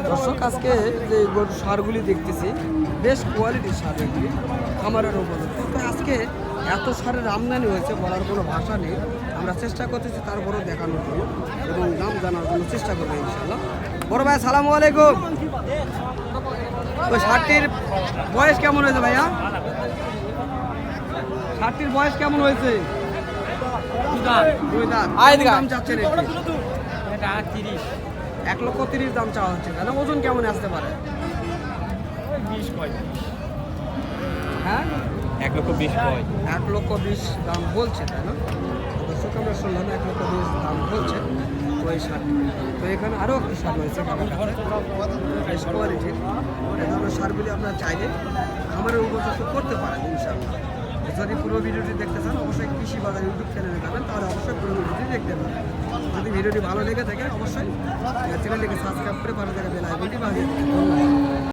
দর্শক আজকে যে গরুর সারগুলি দেখতেছি বেশ কোয়ালিটির সার এগুলি খামারের উপযুক্ত। তো আজকে এত সারের আমদানি হয়েছে বলার কোনো ভাষা নেই। আমরা চেষ্টা করতেছি তারপরেও দেখানোর জন্য এবং দাম জানার জন্য চেষ্টা করবো ইনশাল্লাহ। বড় ভাই আসসালামু আলাইকুম। ওই ষাটটির বয়স কেমন হয়েছে ভাইয়া? ষাটটির বয়স কেমন হয়েছে? দুই দাঁত। দাম চাচ্ছেন একটু? 1,30,000 দাম চাওয়া হচ্ছে। তাহলে ওজন কেমন আসতে পারে? হ্যাঁ 1,20,000 দাম বলছে, তাই না? দর্শক আমরা শুনলাম 1,20,000 দাম বলছে ওই শার্ট। তো এখানে আরও একটি শার্ট রয়েছে বেশ কোয়ালিটির। এ ধরনের সারগুলি আপনারা চাইলে খামারের উপযুক্ত করতে পারেন ইনশাআল্লাহ। যদি পুরো ভিডিওটি দেখতে চান অবশ্যই কৃষি বাজার ইউটিউব চ্যানেলে যাবেন, তাহলে অবশ্যই পুরো ভিডিওটি দেখতে পাবেন। যদি ভিডিওটি ভালো লেগে থাকে অবশ্যই চ্যানেলটিকে সাবস্ক্রাইব করে পাশে থাকা বেল আইকনটি বাজিয়ে দিন। ধন্যবাদ।